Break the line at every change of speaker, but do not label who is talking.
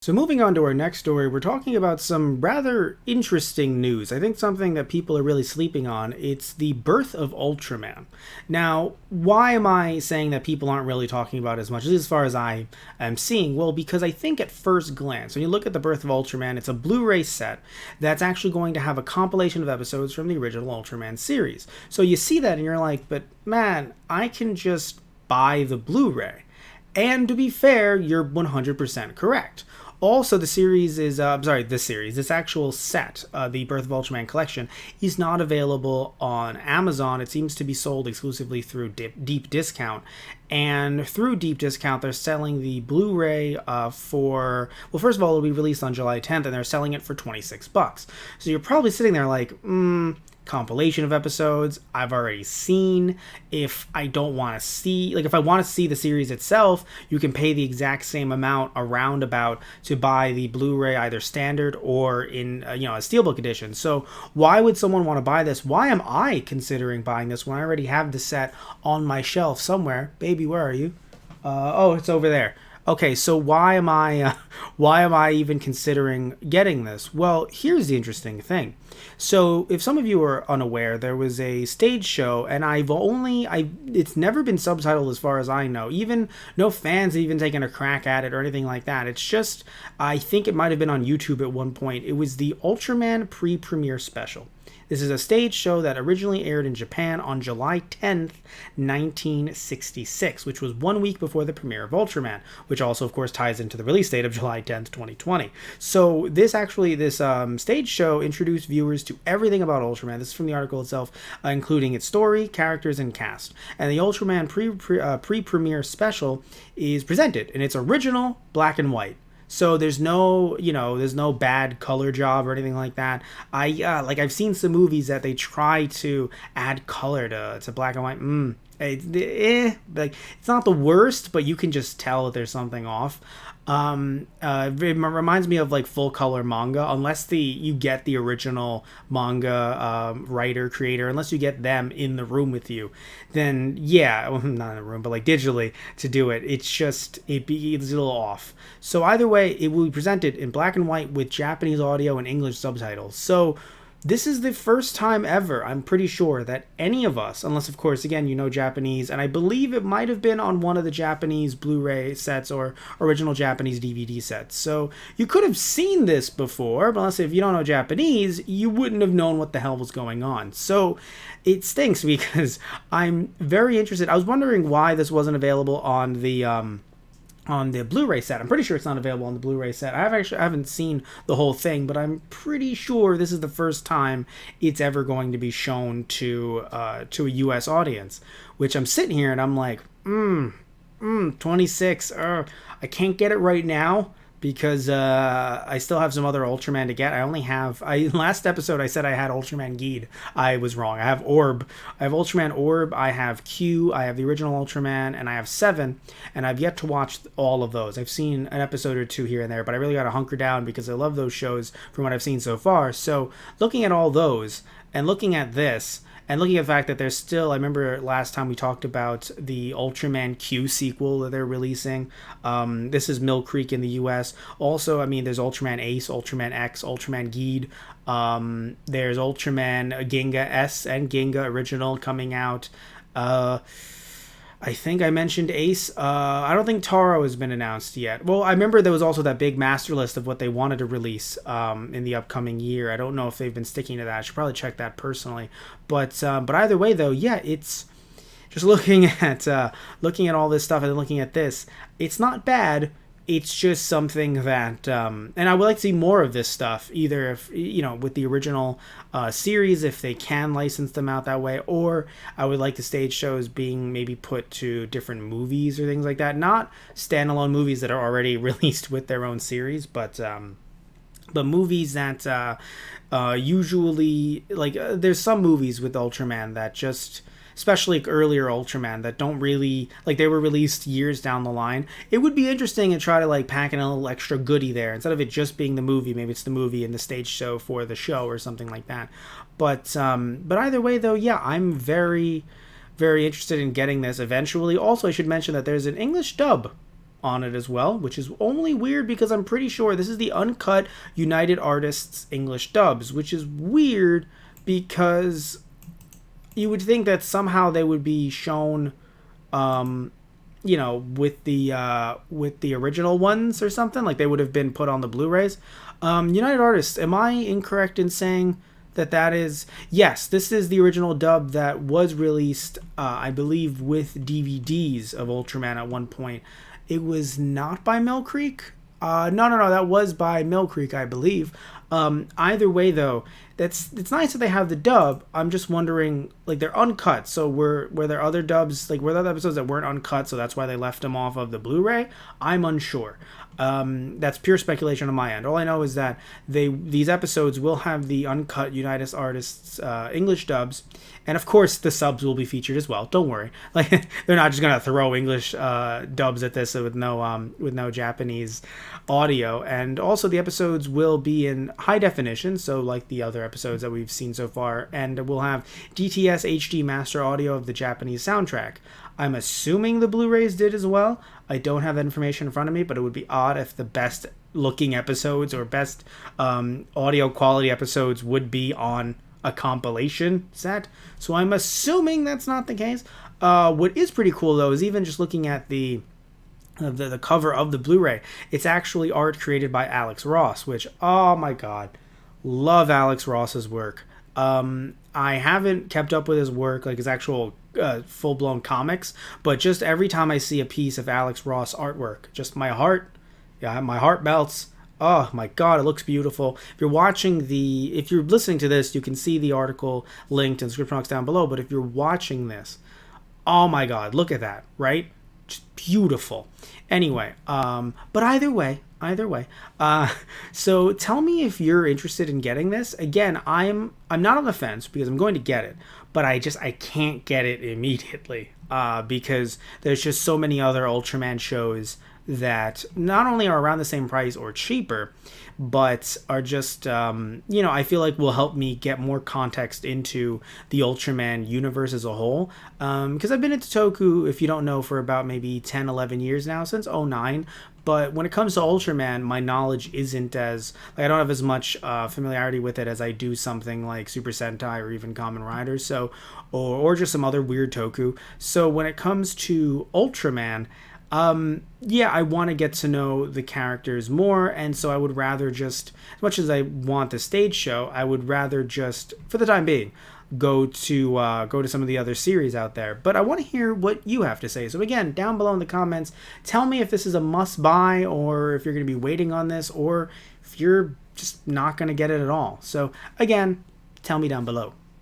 So moving on to our next story, we're talking about some rather interesting news. I think something that people are really sleeping on. It's the birth of Ultraman. Now, why am I saying that people aren't really talking about it as much as far as I am seeing? Well, because I think at first glance, when you look at the birth of Ultraman, it's a Blu-ray set that's actually going to have a compilation of episodes from the original Ultraman series. So you see that and you're like, but man, I can just buy the Blu-ray. And to be fair, you're 100% correct. Also, the series is, this actual set, the Birth of Ultraman collection, is not available on Amazon. It seems to be sold exclusively through Deep Discount. And through Deep Discount, they're selling the Blu-ray well, first of all, it'll be released on July 10th, and they're selling it for $26. So you're probably sitting there like, compilation of episodes I've already seen. If I don't want to see, if I want to see the series itself, you can pay the exact same amount around about to buy the Blu-ray either standard or in a steelbook edition. So why would someone want to buy this? Why am I considering buying this when I already have the set on my shelf somewhere? Baby, where are you? Oh, it's over there. Okay, so why am I even considering getting this? Well, here's the interesting thing. So, if some of you are unaware, there was a stage show, and it's never been subtitled as far as I know. Even no fans have even taken a crack at it or anything like that. It's just, I think it might have been on YouTube at one point. It was the Ultraman pre-premiere special. This is a stage show that originally aired in Japan on July 10th, 1966, which was 1 week before the premiere of Ultraman, which also, of course, ties into the release date of July 10th, 2020. So this stage show introduced viewers to everything about Ultraman. This is from the article itself, including its story, characters, and cast. And the Ultraman pre-premiere special is presented in its original black and white. So there's no bad color job or anything like that. I've seen some movies that they try to add color to black and white. It's not the worst, but you can just tell that there's something off. It reminds me of full color manga, unless you get the original manga writer creator, unless you get them in the room with you, then yeah, well, not in the room, but digitally to do it. It's a little off. So either way, it will be presented in black and white with Japanese audio and English subtitles. So this is the first time ever, I'm pretty sure, that any of us, unless of course, again, you know Japanese, and I believe it might have been on one of the Japanese Blu-ray sets or original Japanese DVD sets. So you could have seen this before, but if you don't know Japanese, you wouldn't have known what the hell was going on. So it stinks because I'm very interested. I was wondering why this wasn't available on the Blu-ray set. I'm pretty sure it's not available on the Blu-ray set. I haven't seen the whole thing, but I'm pretty sure this is the first time it's ever going to be shown to a U.S. audience. Which I'm sitting here and I'm like, 26. I can't get it right now because I still have some other Ultraman to get. Last episode I said I had Ultraman Geed. I was wrong. I have Orb. I have Ultraman Orb, I have Q, I have the original Ultraman, and I have 7, and I've yet to watch all of those. I've seen an episode or two here and there, but I really got to hunker down because I love those shows from what I've seen so far. So looking at all those, and looking at this, and looking at the fact that there's still, I remember last time we talked about the Ultraman Q sequel that they're releasing. This is Mill Creek in the US. Also, there's Ultraman Ace, Ultraman X, Ultraman Geed. There's Ultraman Ginga S and Ginga Original coming out. I think I mentioned Ace. I don't think Taro has been announced yet. Well, I remember there was also that big master list of what they wanted to release in the upcoming year. I don't know if they've been sticking to that. I should probably check that personally. But either way, though, yeah, it's just looking at all this stuff and then looking at this. It's not bad. It's just something that, and I would like to see more of this stuff, either with the original series, if they can license them out that way, or I would like the stage shows being maybe put to different movies or things like that. Not standalone movies that are already released with their own series, but movies that usually, there's some movies with Ultraman that just, especially earlier Ultraman, that don't really, they were released years down the line. It would be interesting to try to pack in a little extra goodie there instead of it just being the movie. Maybe it's the movie and the stage show for the show or something like that. But either way, though, yeah, I'm very, very interested in getting this eventually. Also, I should mention that there's an English dub on it as well, which is only weird because I'm pretty sure this is the uncut United Artists English dubs, which is weird because you would think that somehow they would be shown, with the original ones or something, like they would have been put on the Blu-rays. United Artists, am I incorrect in saying that is... Yes, this is the original dub that was released, I believe, with DVDs of Ultraman at one point. It was not by Mill Creek. No, that was by Mill Creek, I believe. Either way, though, it's nice that they have the dub. I'm just wondering, like, they're uncut, so were there other dubs, like, were there other episodes that weren't uncut, so that's why they left them off of the Blu-ray? I'm unsure. That's pure speculation on my end. All I know is that these episodes will have the uncut United Artists English dubs, and of course the subs will be featured as well. Don't worry, like they're not just gonna throw English dubs at this with no Japanese audio. And also the episodes will be in high definition, so like the other episodes that we've seen so far, and we'll have DTS HD master audio of the Japanese soundtrack. I'm assuming the Blu-rays did as well. I don't have that information in front of me, but it would be odd if the best looking episodes or best audio quality episodes would be on a compilation set. So I'm assuming that's not the case. What is pretty cool, though, is even just looking at the cover of the Blu-ray, it's actually art created by Alex Ross, which, oh my god, love Alex Ross's work. I haven't kept up with his work, like his actual full-blown comics, but just every time I see a piece of Alex Ross artwork, just my heart melts. Oh my god, it looks beautiful. If you're listening to this, you can see the article linked in the description box down below, but if you're watching this, oh my god, look at that, right? Just beautiful. Anyway, but either way, so tell me if you're interested in getting this. Again, I'm not on the fence because I'm going to get it, but I can't get it immediately because there's just so many other Ultraman shows that not only are around the same price or cheaper, but are just, I feel like will help me get more context into the Ultraman universe as a whole. Because I've been into Toku, if you don't know, for about maybe 10, 11 years now, since 2009. But when it comes to Ultraman, my knowledge isn't as... I don't have as much familiarity with it as I do something like Super Sentai or even Kamen Rider, so, or just some other weird Toku. So when it comes to Ultraman... I want to get to know the characters more, and so I would rather just, as much as I want the stage show, I would rather just, for the time being, go to some of the other series out there. But I want to hear what you have to say. So again, down below in the comments, tell me if this is a must-buy, or if you're going to be waiting on this, or if you're just not going to get it at all. So again, tell me down below.